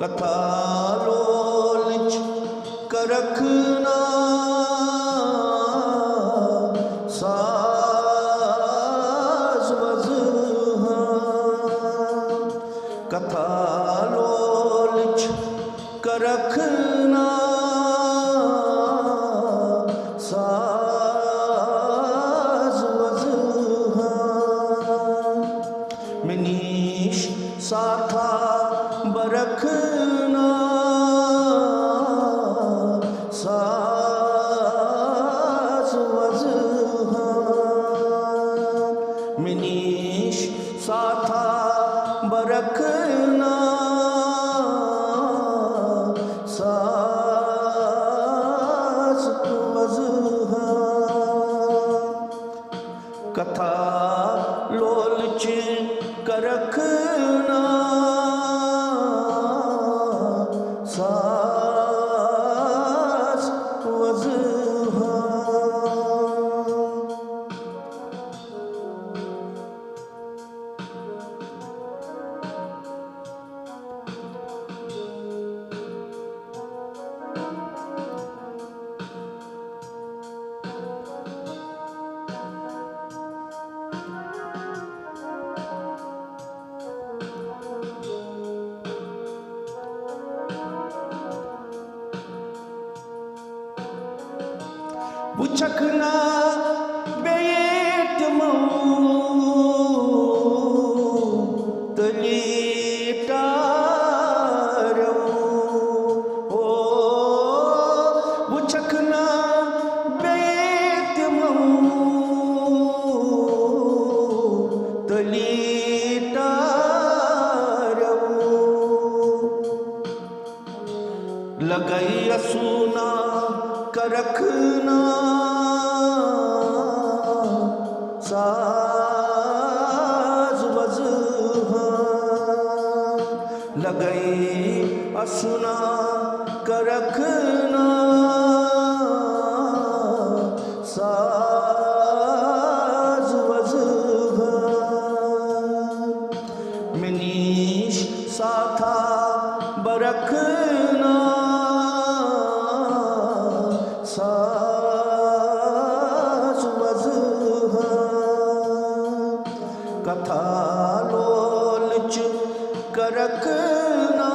कथा लोलच करखना साज वजहा कथा लोलच करखना साज वजहा मनीष साथा बरखना साज वजहा मनीष साथा बरखना साज वजहा कथा लोलच करखना साज वजहा बुचखना बेट तलीटारो ओ बुचखना बेट तलीटारो लगई असुना करखना साज वजहा लगई असुना करखना साज वजहा मनीष साथा बरखना साज वजहा कथा लोलच करखना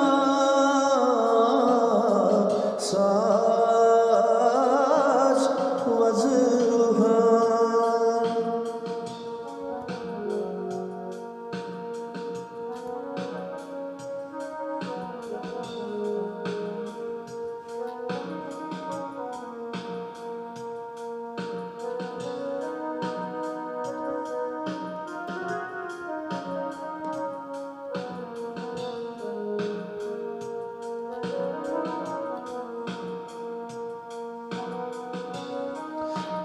साज वजहा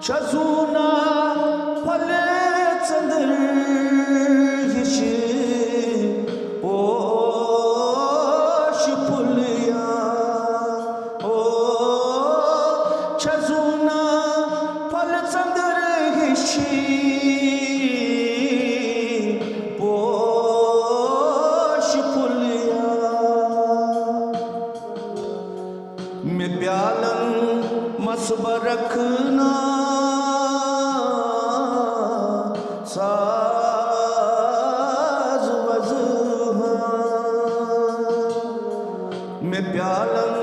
चजूना फले चंद्र हिश पोश फुलिया ओ चजूना फल चंद्र हिश पोश फुलिया में प्यालन मसबर रखना साज वजहा में प्यालन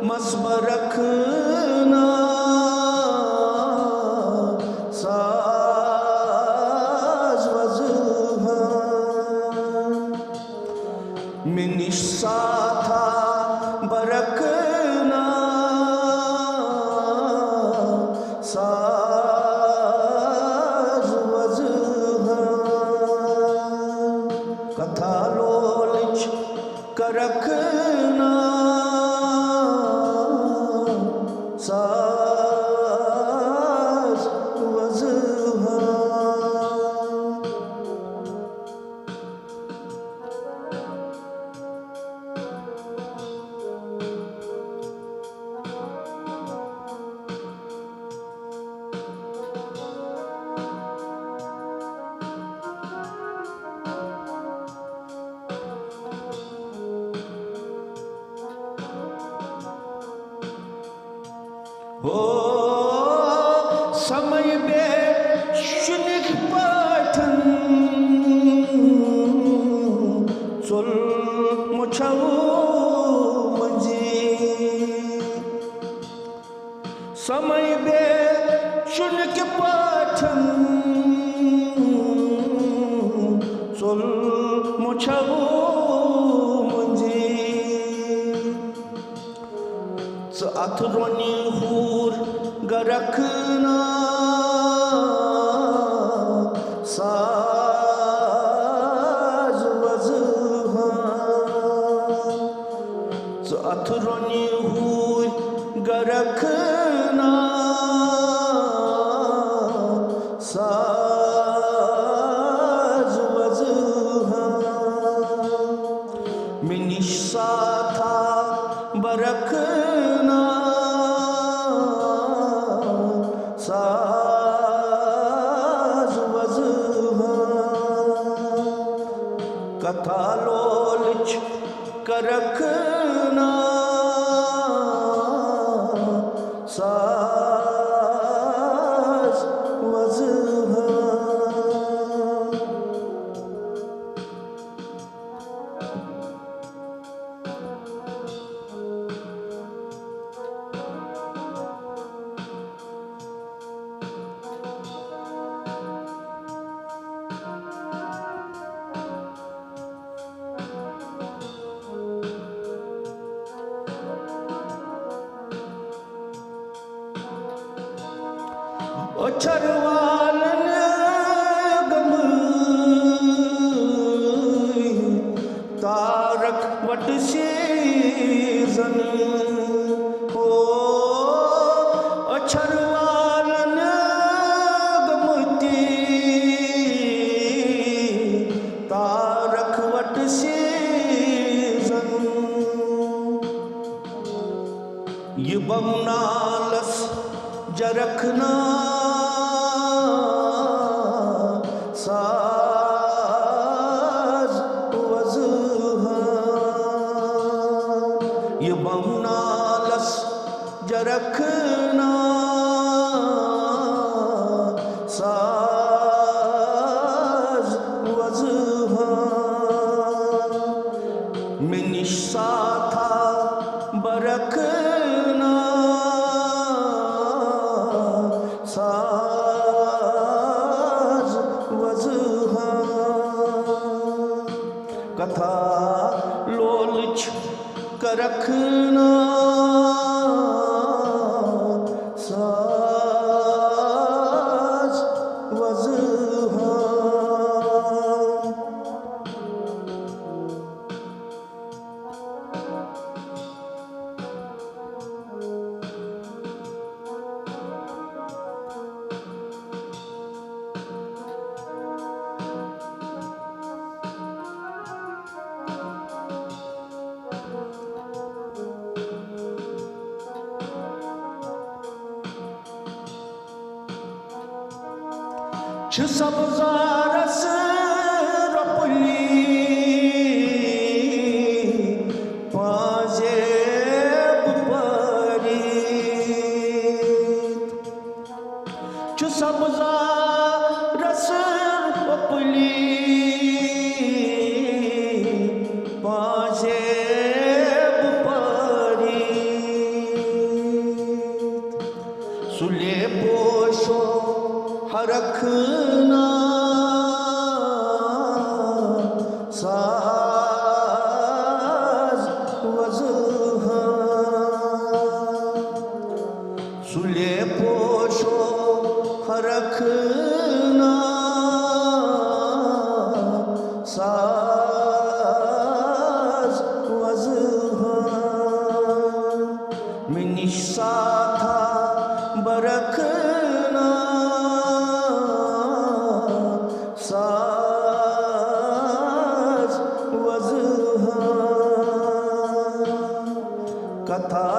मसबर रखना साज वजहा मनीष साथा बरखना साज वजहा कथा लोलच करखना साज वजहा हो समय बे शुनिक पाठन चुल मुछाऊ मंजी समय बे शुनिक पाठन चुल मुछाऊ मंजी अथरोनी हूर गरखना साज वजहा अथरोनी हूर गरखना साज वजहा मिनिशा था बरखना साज वजहा कथा लोलच करखना साज वजहा चरवालन गम तारक वट सीजन हो चरवालन गमती तारक वट सीजन ये बमनालस जरखना साज वजहा ये बमनालस जरखना साज वजहा मिनिशा था बरखना साज वजहा कथा लोलच करखना साज वजहा सब्जारस रपली पाजेब परी सब्जारस रपली पाजेब परी सुले पोशो हरखना साज वजहा सुले पोशो हरखना साज वजहा मिनिशा था बरखना साज वजहा कथा